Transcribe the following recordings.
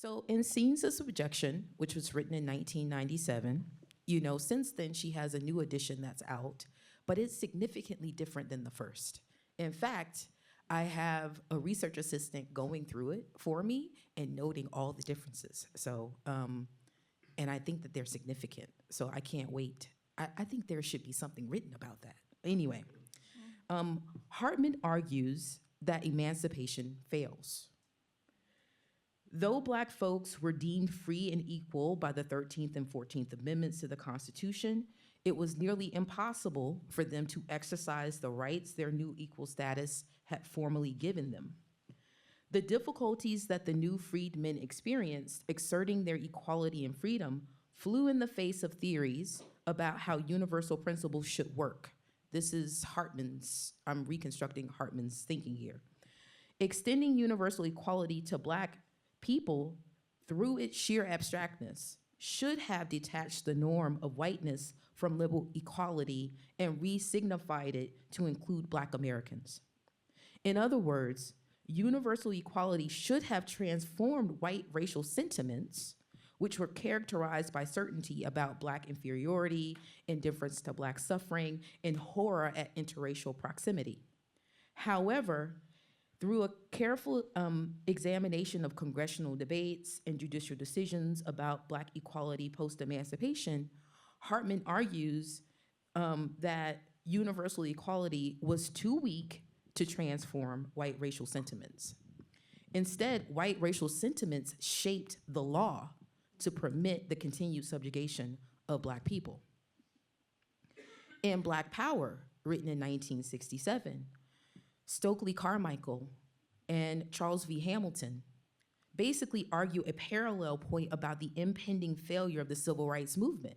So in Scenes of Subjection, which was written in 1997, since then she has a new edition that's out, but it's significantly different than the first. In fact, I have a research assistant going through it for me and noting all the differences. So, and I think that they're significant. So I can't wait. I think there should be something written about that. Anyway, Hartman argues that emancipation fails. Though Black folks were deemed free and equal by the 13th and 14th Amendments to the Constitution, it was nearly impossible for them to exercise the rights their new equal status had formally given them. The difficulties that the new freedmen experienced exerting their equality and freedom flew in the face of theories about how universal principles should work. This is I'm reconstructing Hartman's thinking here. Extending universal equality to Black people, through its sheer abstractness, should have detached the norm of whiteness from liberal equality and re-signified it to include Black Americans. In other words, universal equality should have transformed white racial sentiments, which were characterized by certainty about Black inferiority, indifference to Black suffering, and horror at interracial proximity. However, through a careful examination of congressional debates and judicial decisions about Black equality post-emancipation, Hartman argues that universal equality was too weak to transform white racial sentiments. Instead, white racial sentiments shaped the law to permit the continued subjugation of Black people. In Black Power, written in 1967, Stokely Carmichael and Charles V. Hamilton basically argue a parallel point about the impending failure of the civil rights movement.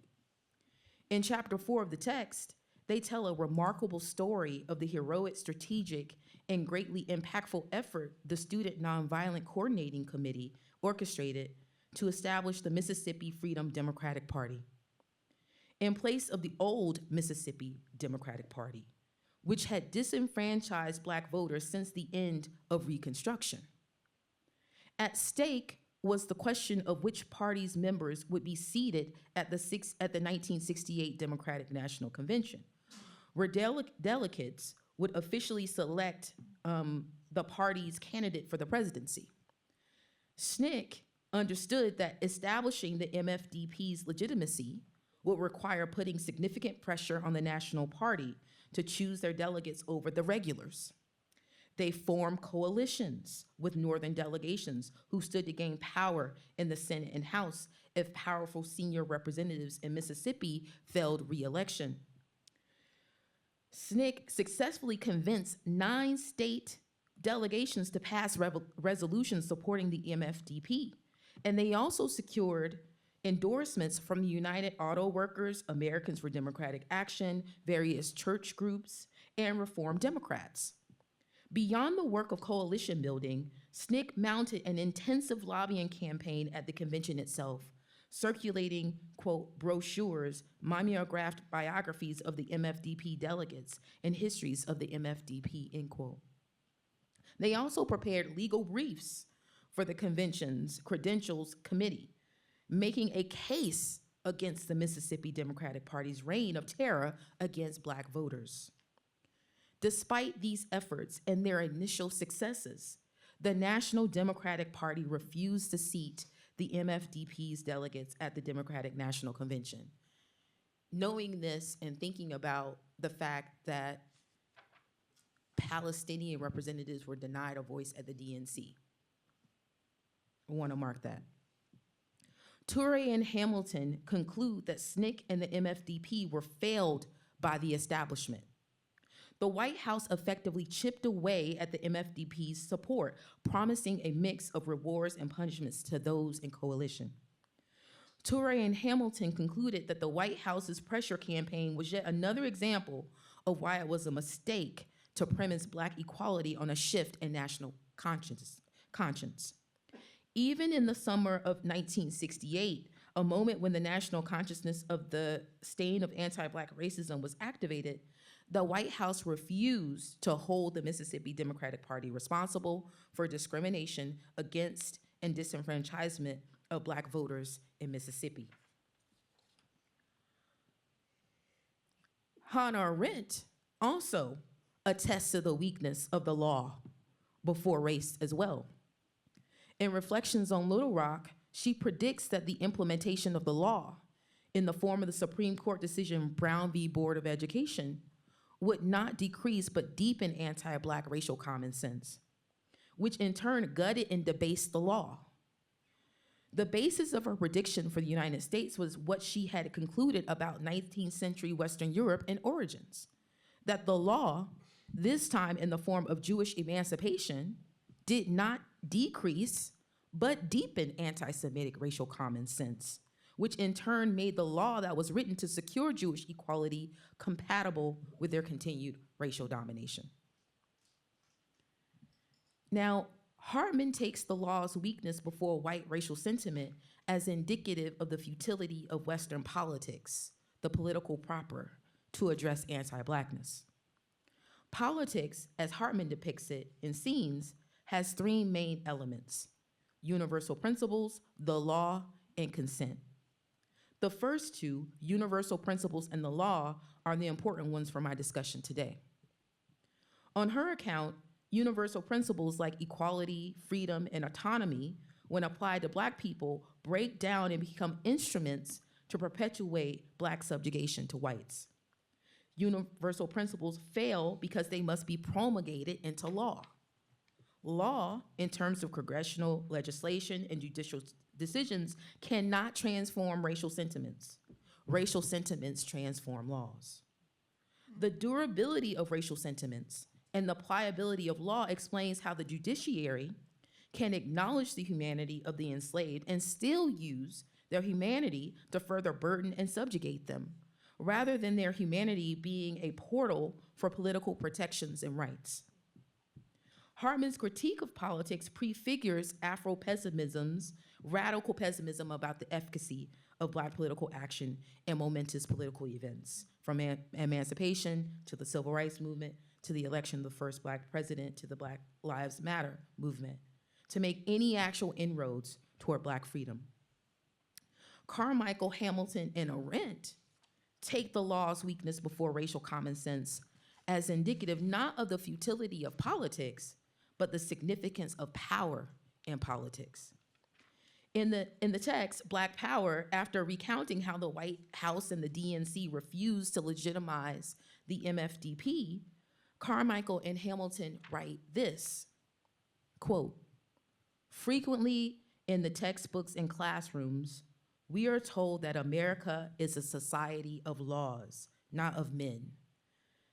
In chapter 4 of the text, they tell a remarkable story of the heroic, strategic, and greatly impactful effort the Student Nonviolent Coordinating Committee orchestrated to establish the Mississippi Freedom Democratic Party in place of the old Mississippi Democratic Party, which had disenfranchised Black voters since the end of Reconstruction. At stake was the question of which party's members would be seated at the 1968 Democratic National Convention, where delegates would officially select the party's candidate for the presidency. SNCC understood that establishing the MFDP's legitimacy would require putting significant pressure on the national party to choose their delegates over the regulars. They formed coalitions with Northern delegations who stood to gain power in the Senate and House if powerful senior representatives in Mississippi failed re-election. SNCC successfully convinced 9 state delegations to pass resolutions supporting the MFDP, and they also secured endorsements from the United Auto Workers, Americans for Democratic Action, various church groups, and Reform Democrats. Beyond the work of coalition building, SNCC mounted an intensive lobbying campaign at the convention itself, circulating, quote, brochures, mimeographed biographies of the MFDP delegates, and histories of the MFDP, end quote. They also prepared legal briefs for the convention's Credentials Committee, making a case against the Mississippi Democratic Party's reign of terror against Black voters. Despite these efforts and their initial successes, the National Democratic Party refused to seat the MFDP's delegates at the Democratic National Convention. Knowing this and thinking about the fact that Palestinian representatives were denied a voice at the DNC, I want to mark that. Toure and Hamilton conclude that SNCC and the MFDP were failed by the establishment. The White House effectively chipped away at the MFDP's support, promising a mix of rewards and punishments to those in coalition. Toure and Hamilton concluded that the White House's pressure campaign was yet another example of why it was a mistake to premise Black equality on a shift in national conscience. Even in the summer of 1968, a moment when the national consciousness of the stain of anti-Black racism was activated, the White House refused to hold the Mississippi Democratic Party responsible for discrimination against and disenfranchisement of Black voters in Mississippi. Hannah Arendt also attests to the weakness of the law before race as well. In Reflections on Little Rock, she predicts that the implementation of the law in the form of the Supreme Court decision Brown v. Board of Education would not decrease but deepen anti-Black racial common sense, which in turn gutted and debased the law. The basis of her prediction for the United States was what she had concluded about 19th century Western Europe and origins, that the law, this time in the form of Jewish emancipation, did not decrease, but deepen anti-Semitic racial common sense, which in turn made the law that was written to secure Jewish equality compatible with their continued racial domination. Now, Hartman takes the law's weakness before white racial sentiment as indicative of the futility of Western politics, the political proper, to address anti-Blackness. Politics, as Hartman depicts it in Scenes, has three main elements: universal principles, the law, and consent. The first two, universal principles and the law, are the important ones for my discussion today. On her account, universal principles like equality, freedom, and autonomy, when applied to Black people, break down and become instruments to perpetuate Black subjugation to whites. Universal principles fail because they must be promulgated into law. Law, in terms of congressional legislation and judicial decisions, cannot transform racial sentiments. Racial sentiments transform laws. The durability of racial sentiments and the pliability of law explains how the judiciary can acknowledge the humanity of the enslaved and still use their humanity to further burden and subjugate them, rather than their humanity being a portal for political protections and rights. Hartman's critique of politics prefigures Afro-pessimism's radical pessimism about the efficacy of Black political action and momentous political events, from emancipation to the Civil Rights Movement, to the election of the first Black president, to the Black Lives Matter movement, to make any actual inroads toward Black freedom. Carmichael, Hamilton, and Arendt take the law's weakness before racial common sense as indicative not of the futility of politics, but the significance of power in politics. In the text, Black Power, after recounting how the White House and the DNC refused to legitimize the MFDP, Carmichael and Hamilton write this, quote, "Frequently in the textbooks and classrooms, we are told that America is a society of laws, not of men.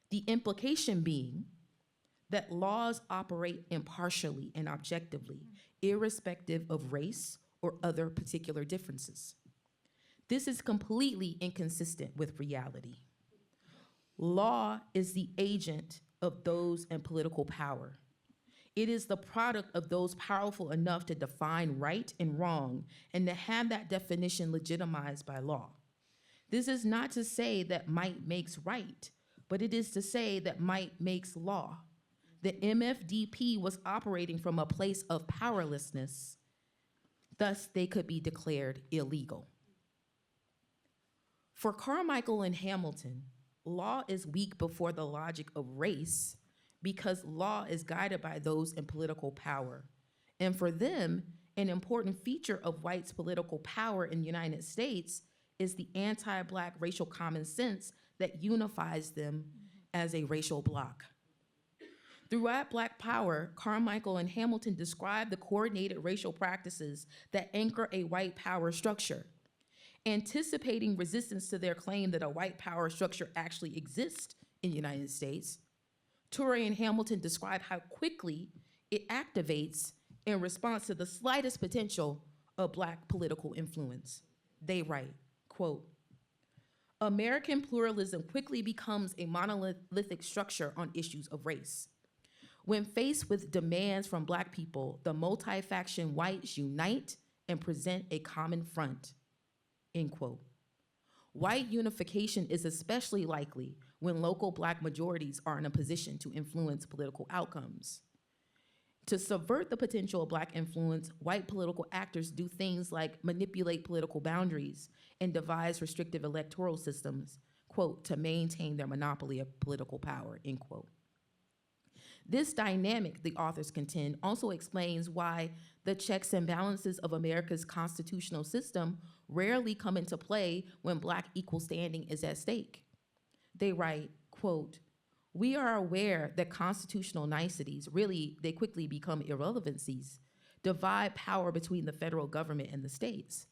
The implication being that laws operate impartially and objectively, irrespective of race or other particular differences. This is completely inconsistent with reality. Law is the agent of those in political power. It is the product of those powerful enough to define right and wrong and to have that definition legitimized by law. This is not to say that might makes right, but it is to say that might makes law. The MFDP was operating from a place of powerlessness, thus they could be declared illegal." For Carmichael and Hamilton, law is weak before the logic of race because law is guided by those in political power. And for them, an important feature of whites' political power in the United States is the anti-Black racial common sense that unifies them as a racial bloc. Throughout Black Power, Carmichael and Hamilton describe the coordinated racial practices that anchor a white power structure. Anticipating resistance to their claim that a white power structure actually exists in the United States, Torrey and Hamilton describe how quickly it activates in response to the slightest potential of Black political influence. They write, quote, "American pluralism quickly becomes a monolithic structure on issues of race. When faced with demands from Black people, the multi-faction whites unite and present a common front," end quote. White unification is especially likely when local Black majorities are in a position to influence political outcomes. To subvert the potential of Black influence, white political actors do things like manipulate political boundaries and devise restrictive electoral systems, quote, to maintain their monopoly of political power, end quote. This dynamic, the authors contend, also explains why the checks and balances of America's constitutional system rarely come into play when Black equal standing is at stake. They write, quote, "We are aware that constitutional niceties, really, they quickly become irrelevancies, divide power between the federal government and the states.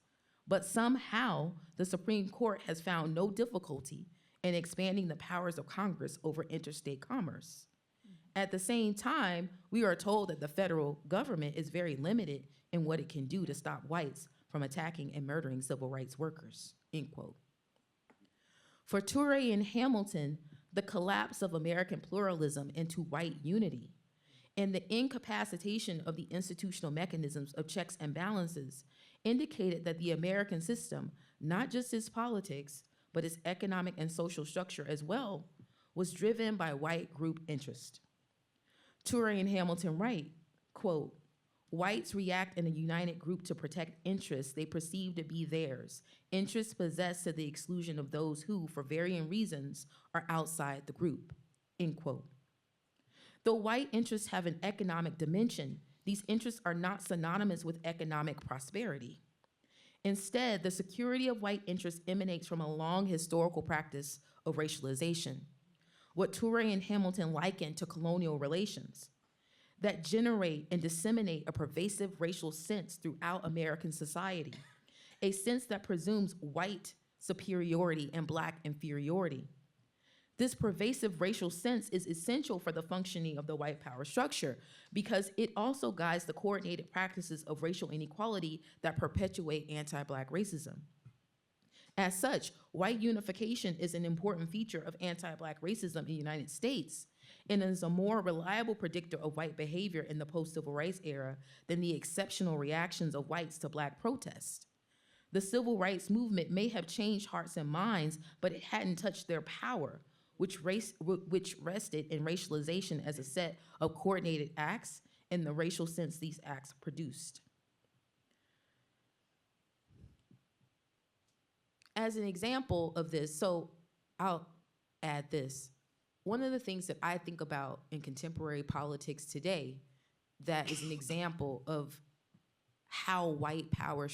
But somehow, the Supreme Court has found no difficulty in expanding the powers of Congress over interstate commerce. At the same time, we are told that the federal government is very limited in what it can do to stop whites from attacking and murdering civil rights workers," end quote. For Toure and Hamilton, the collapse of American pluralism into white unity and the incapacitation of the institutional mechanisms of checks and balances indicated that the American system, not just its politics, but its economic and social structure as well, was driven by white group interest. Toure and Hamilton write, quote, "Whites react in a united group to protect interests they perceive to be theirs, interests possessed to the exclusion of those who, for varying reasons, are outside the group," end quote. Though white interests have an economic dimension, these interests are not synonymous with economic prosperity. Instead, the security of white interests emanates from a long historical practice of racialization, what Toure and Hamilton liken to colonial relations, that generate and disseminate a pervasive racial sense throughout American society, a sense that presumes white superiority and Black inferiority. This pervasive racial sense is essential for the functioning of the white power structure because it also guides the coordinated practices of racial inequality that perpetuate anti-Black racism. As such, white unification is an important feature of anti-Black racism in the United States and is a more reliable predictor of white behavior in the post-civil rights era than the exceptional reactions of whites to Black protests. The civil rights movement may have changed hearts and minds, but it hadn't touched their power, which rested in racialization as a set of coordinated acts and the racial sense these acts produced. As an example of this, so I'll add this. One of the things that I think about in contemporary politics today that is an example of how white power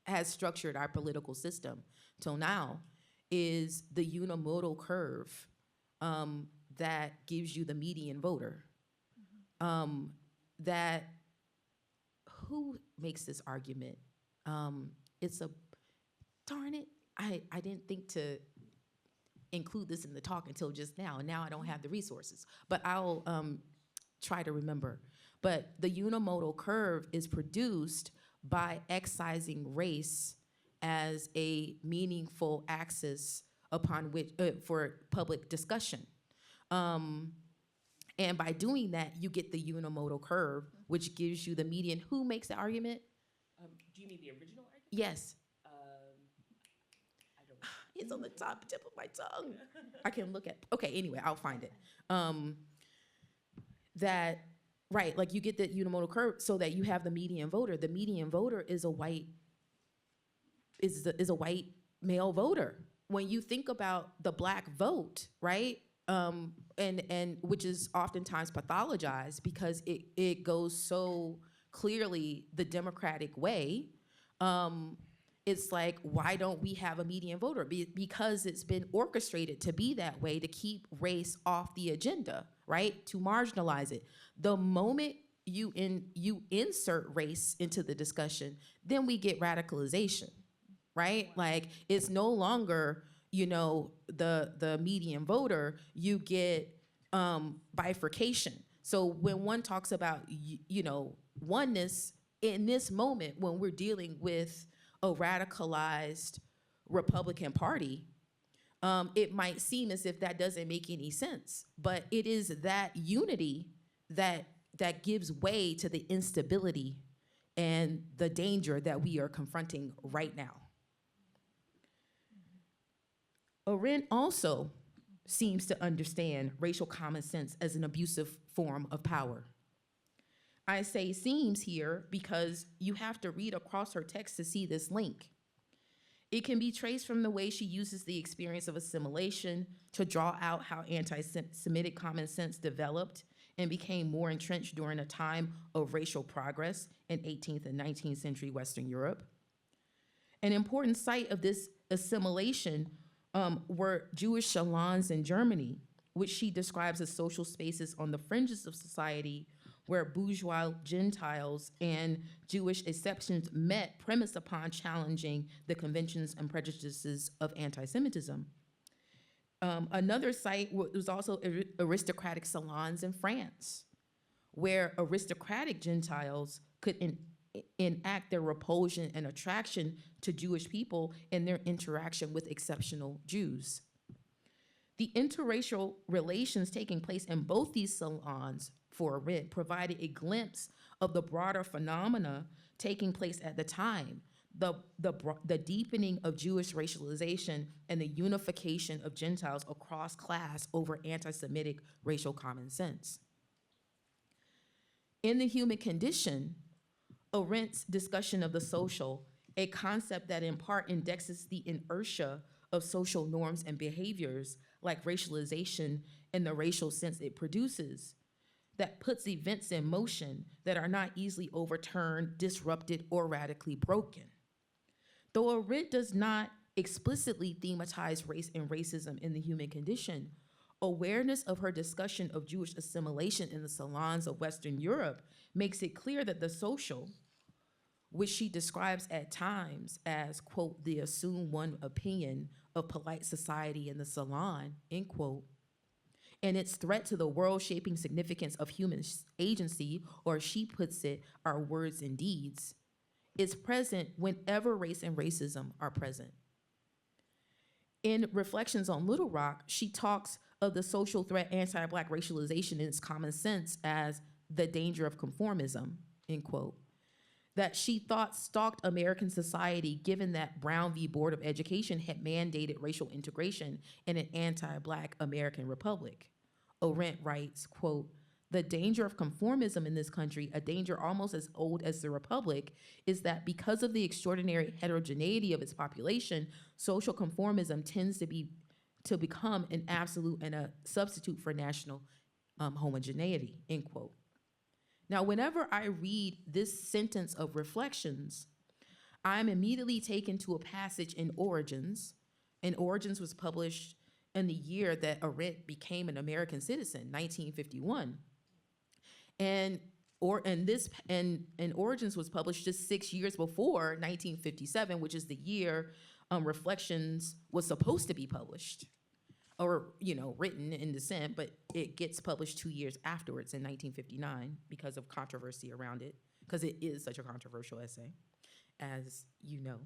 has structured our political system till now is the unimodal curve that gives you the median voter. That, who makes this argument? It's a, darn it, I didn't think to include this in the talk until just now, and now I don't have the resources, but I'll try to remember. But the unimodal curve is produced by excising race as a meaningful axis upon which, for public discussion. And by doing that, you get the unimodal curve, which gives you the median. Who makes the argument? Do you mean the original argument? Yes. I don't know. It's on the tip of my tongue. I can look at, okay, anyway, I'll find it. That, right, like you get the unimodal curve so that you have the median voter. The median voter is a white, is a white male voter. When you think about the Black vote, right, and which is oftentimes pathologized because it goes so clearly the Democratic way, it's like, why don't we have a median voter? Because it's been orchestrated to be that way, to keep race off the agenda, right? To marginalize it. The moment you insert race into the discussion, then we get radicalization, right? Like, it's no longer, you know, the median voter, you get bifurcation. So when one talks about, you know, oneness in this moment, when we're dealing with a radicalized Republican Party, it might seem as if that doesn't make any sense, but it is that unity that gives way to the instability and the danger that we are confronting right now. Arendt also seems to understand racial common sense as an abusive form of power. I say seems here because you have to read across her text to see this link. It can be traced from the way she uses the experience of assimilation to draw out how anti-Semitic common sense developed and became more entrenched during a time of racial progress in 18th and 19th century Western Europe. An important site of this assimilation were Jewish salons in Germany, which she describes as social spaces on the fringes of society where bourgeois Gentiles and Jewish exceptions met, premised upon challenging the conventions and prejudices of anti-Semitism. Another site was also aristocratic salons in France, where aristocratic Gentiles could enact their repulsion and attraction to Jewish people in their interaction with exceptional Jews. The interracial relations taking place in both these salons for Arendt provided a glimpse of the broader phenomena taking place at the time, the deepening of Jewish racialization and the unification of Gentiles across class over anti-Semitic racial common sense. In The Human Condition, Arendt's discussion of the social, a concept that in part indexes the inertia of social norms and behaviors like racialization and the racial sense it produces, that puts events in motion that are not easily overturned, disrupted, or radically broken. Though Arendt does not explicitly thematize race and racism in The Human Condition, awareness of her discussion of Jewish assimilation in the salons of Western Europe makes it clear that the social, which she describes at times as, quote, the assumed one opinion of polite society in the salon, end quote, and its threat to the world-shaping significance of human agency, or as she puts it, our words and deeds, is present whenever race and racism are present. In Reflections on Little Rock, she talks of the social threat anti-Black racialization in its common sense as the danger of conformism, end quote, that she thought stalked American society given that Brown v. Board of Education had mandated racial integration in an anti-Black American republic. Arendt writes, quote, the danger of conformism in this country, a danger almost as old as the republic, is that because of the extraordinary heterogeneity of its population, social conformism tends to become an absolute and a substitute for national homogeneity, end quote. Now, whenever I read this sentence of Reflections, I'm immediately taken to a passage in Origins, and Origins was published in the year that Arendt became an American citizen, 1951. And Origins was published just 6 years before 1957, which is the year Reflections was supposed to be published, or written in dissent, but it gets published 2 years afterwards in 1959 because of controversy around it, because it is such a controversial essay, as you know.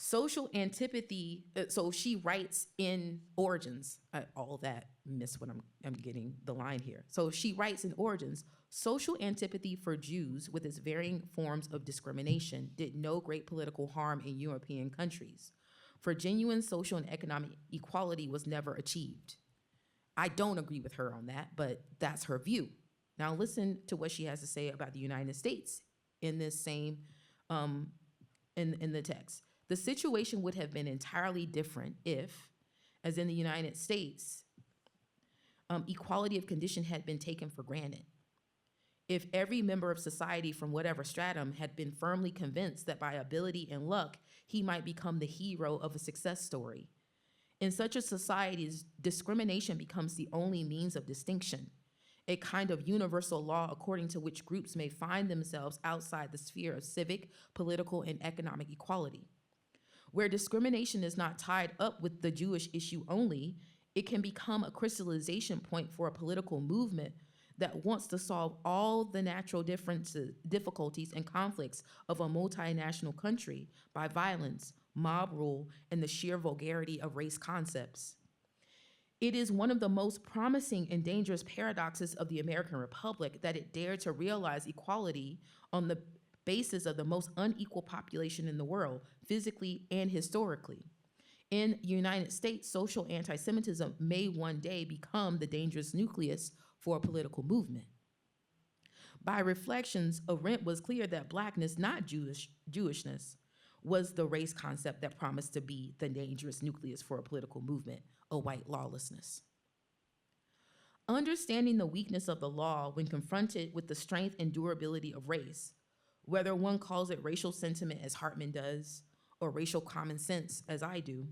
Social antipathy, so she writes in Origins, all that, miss what I'm getting the line here. So she writes in Origins, social antipathy for Jews with its varying forms of discrimination did no great political harm in European countries, for genuine social and economic equality was never achieved. I don't agree with her on that, but that's her view. Now listen to what she has to say about the United States in this same, in the text. The situation would have been entirely different if, as in the United States, equality of condition had been taken for granted. If every member of society from whatever stratum had been firmly convinced that by ability and luck, he might become the hero of a success story. In such a society, discrimination becomes the only means of distinction, a kind of universal law according to which groups may find themselves outside the sphere of civic, political, and economic equality. Where discrimination is not tied up with the Jewish issue only, it can become a crystallization point for a political movement that wants to solve all the natural difficulties and conflicts of a multinational country by violence, mob rule, and the sheer vulgarity of race concepts. It is one of the most promising and dangerous paradoxes of the American Republic that it dared to realize equality on the basis of the most unequal population in the world, physically and historically. In the United States, social anti-Semitism may one day become the dangerous nucleus for a political movement. By reflections, Arendt was clear that blackness, not Jewishness, was the race concept that promised to be the dangerous nucleus for a political movement, a white lawlessness. Understanding the weakness of the law when confronted with the strength and durability of race, whether one calls it racial sentiment as Hartman does, or racial common sense as I do,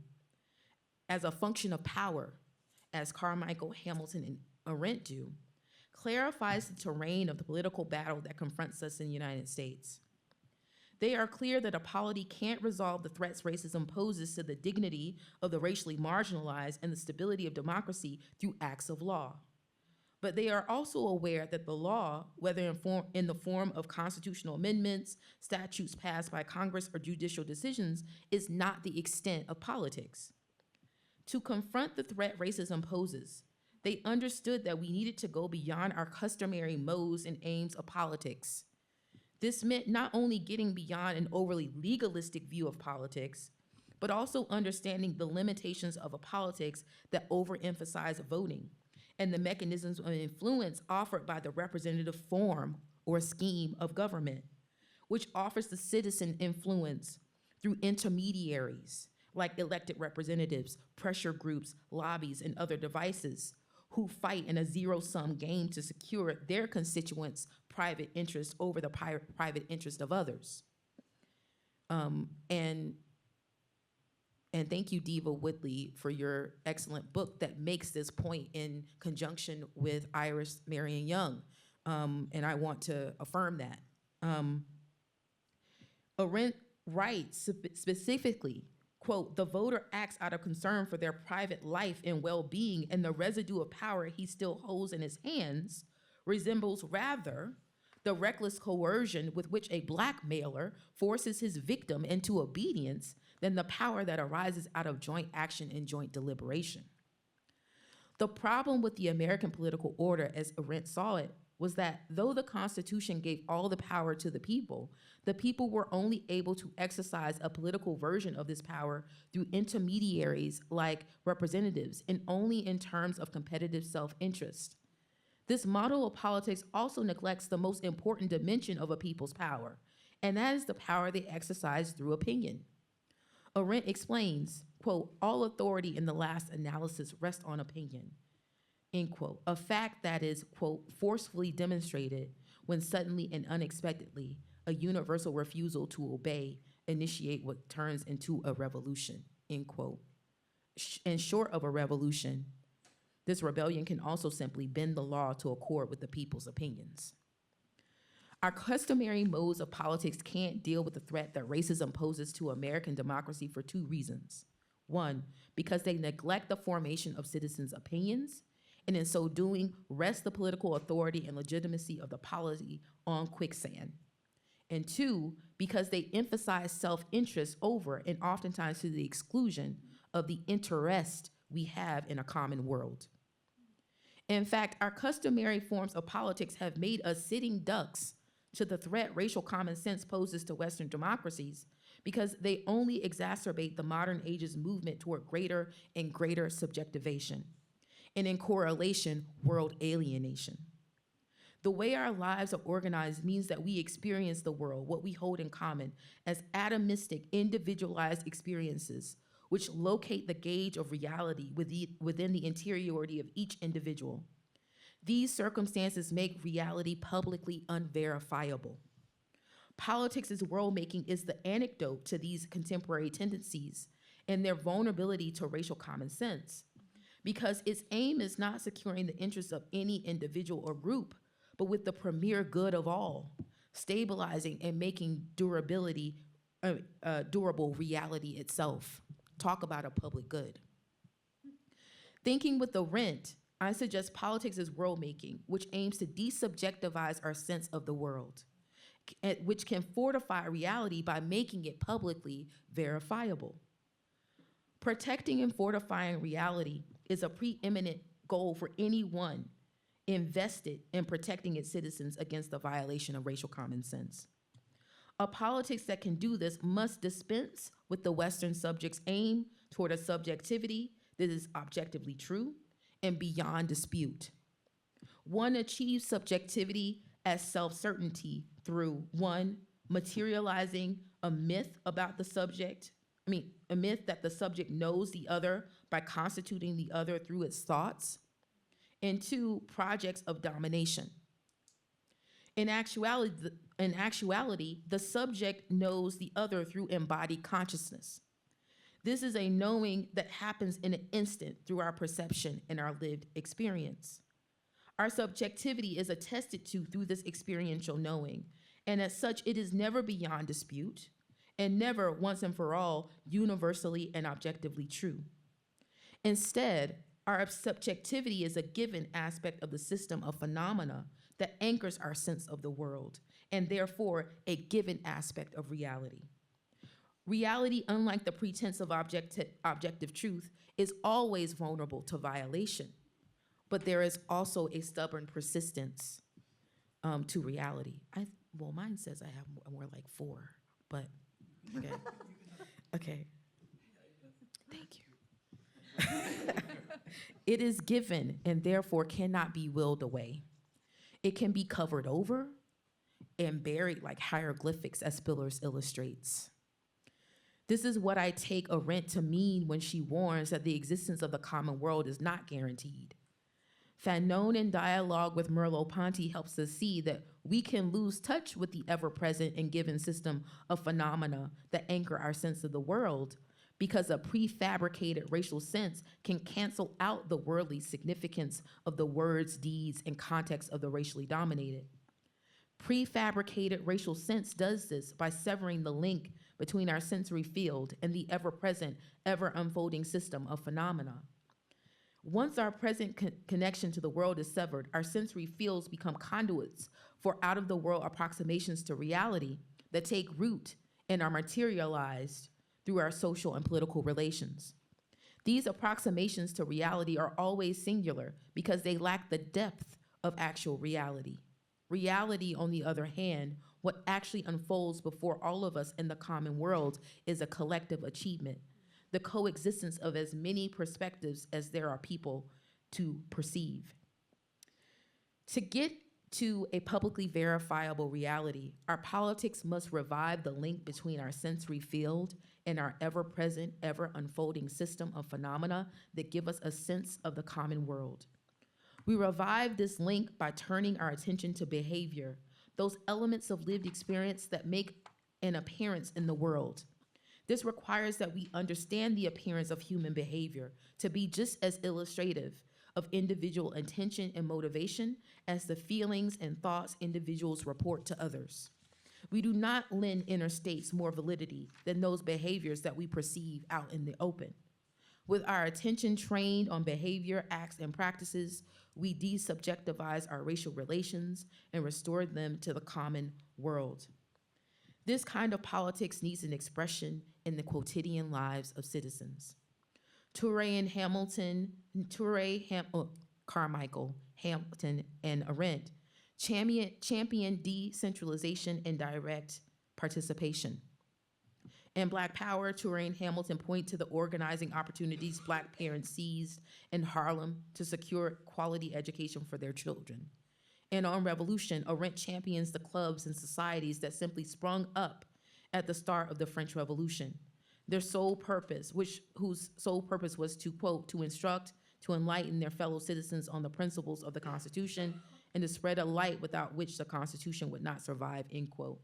as a function of power, as Carmichael, Hamilton, and Arendt do, clarifies the terrain of the political battle that confronts us in the United States. They are clear that a polity can't resolve the threats racism poses to the dignity of the racially marginalized and the stability of democracy through acts of law. But they are also aware that the law, whether in the form of constitutional amendments, statutes passed by Congress, or judicial decisions, is not the extent of politics. To confront the threat racism poses, they understood that we needed to go beyond our customary modes and aims of politics. This meant not only getting beyond an overly legalistic view of politics, but also understanding the limitations of a politics that overemphasize voting and the mechanisms of influence offered by the representative form or scheme of government, which offers the citizen influence through intermediaries like elected representatives, pressure groups, lobbies, and other devices who fight in a zero-sum game to secure their constituents' private interests over the private interest of others. And thank you, Diva Whitley, for your excellent book that makes this point in conjunction with Iris Marion Young. And I want to affirm that. Arendt writes specifically, quote, "The voter acts out of concern for their private life and well-being, and the residue of power he still holds in his hands resembles rather the reckless coercion with which a blackmailer forces his victim into obedience than the power that arises out of joint action and joint deliberation." The problem with the American political order, as Arendt saw it, was that though the Constitution gave all the power to the people were only able to exercise a political version of this power through intermediaries like representatives, and only in terms of competitive self-interest. This model of politics also neglects the most important dimension of a people's power, and that is the power they exercise through opinion. Arendt explains, quote, "All authority in the last analysis rests on opinion," end quote, a fact that is, quote, "forcefully demonstrated when suddenly and unexpectedly a universal refusal to obey initiate what turns into a revolution," end quote. And short of a revolution, this rebellion can also simply bend the law to accord with the people's opinions. Our customary modes of politics can't deal with the threat that racism poses to American democracy for two reasons. One, because they neglect the formation of citizens' opinions, and in so doing, rest the political authority and legitimacy of the polity on quicksand. And two, because they emphasize self-interest over and oftentimes to the exclusion of the interest we have in a common world. In fact, our customary forms of politics have made us sitting ducks to the threat racial common sense poses to Western democracies, because they only exacerbate the modern age's movement toward greater and greater subjectivation, and in correlation, world alienation. The way our lives are organized means that we experience the world, what we hold in common, as atomistic, individualized experiences, which locate the gauge of reality within the interiority of each individual. These circumstances make reality publicly unverifiable. Politics as world-making is the antidote to these contemporary tendencies and their vulnerability to racial common sense, because its aim is not securing the interests of any individual or group, but with the premier good of all, stabilizing and making durable reality itself. Talk about a public good. Thinking with Arendt, I suggest politics as world-making, which aims to desubjectivize our sense of the world, which can fortify reality by making it publicly verifiable. Protecting and fortifying reality is a preeminent goal for anyone invested in protecting its citizens against the violation of racial common sense. A politics that can do this must dispense with the Western subject's aim toward a subjectivity that is objectively true and beyond dispute. One achieves subjectivity as self-certainty through one, materializing a myth about the subject, a myth that the subject knows the other by constituting the other through its thoughts, and two, projects of domination. In actuality, the subject knows the other through embodied consciousness. This is a knowing that happens in an instant through our perception and our lived experience. Our subjectivity is attested to through this experiential knowing, and as such, it is never beyond dispute and never once and for all universally and objectively true. Instead, our subjectivity is a given aspect of the system of phenomena that anchors our sense of the world, and therefore a given aspect of reality. Reality, unlike the pretense of objective truth, is always vulnerable to violation, but there is also a stubborn persistence to reality. Well, mine says I have more like 4, but okay. Okay. Thank you. It is given and therefore cannot be willed away. It can be covered over and buried like hieroglyphics, as Spillers illustrates. This is what I take Arendt to mean when she warns that the existence of the common world is not guaranteed. Fanon, in dialogue with Merleau-Ponty, helps us see that we can lose touch with the ever-present and given system of phenomena that anchor our sense of the world, because a prefabricated racial sense can cancel out the worldly significance of the words, deeds, and context of the racially dominated. Prefabricated racial sense does this by severing the link between our sensory field and the ever-present, ever-unfolding system of phenomena. Once our present connection to the world is severed, our sensory fields become conduits for out-of-the-world approximations to reality that take root and are materialized through our social and political relations. These approximations to reality are always singular because they lack the depth of actual reality. Reality, on the other hand, what actually unfolds before all of us in the common world, is a collective achievement, the coexistence of as many perspectives as there are people to perceive. To get to a publicly verifiable reality, our politics must revive the link between our sensory field and our ever-present, ever-unfolding system of phenomena that give us a sense of the common world. We revive this link by turning our attention to behavior, those elements of lived experience that make an appearance in the world. This requires that we understand the appearance of human behavior to be just as illustrative of individual intention and motivation as the feelings and thoughts individuals report to others. We do not lend inner states more validity than those behaviors that we perceive out in the open. With our attention trained on behavior, acts, and practices, we desubjectivize our racial relations and restore them to the common world. This kind of politics needs an expression in the quotidian lives of citizens. Carmichael, Hamilton, and Arendt champion decentralization and direct participation. In Black Power, Toure and Hamilton point to the organizing opportunities Black parents seized in Harlem to secure quality education for their children. And on Revolution, Arendt champions the clubs and societies that simply sprung up at the start of the French Revolution. Their sole purpose, whose sole purpose was to, quote, to instruct, to enlighten their fellow citizens on the principles of the Constitution, and to spread a light without which the Constitution would not survive, end quote.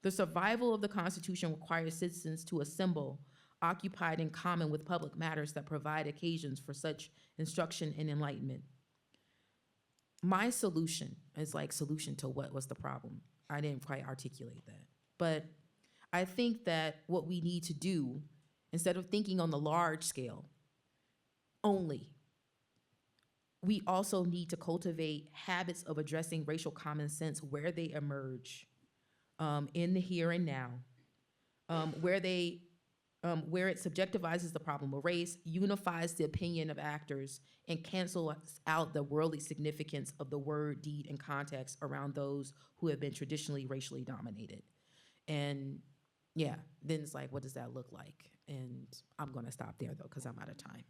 The survival of the Constitution requires citizens to assemble, occupied in common with public matters that provide occasions for such instruction and enlightenment. My solution is like solution to what was the problem. I didn't quite articulate that. But I think that what we need to do, instead of thinking on the large scale only, we also need to cultivate habits of addressing racial common sense where they emerge, in the here and now, where it subjectivizes the problem of race, unifies the opinion of actors, and cancels out the worldly significance of the word, deed, and context around those who have been traditionally racially dominated. And yeah, then it's like, what does that look like? And I'm gonna stop there though, because I'm out of time.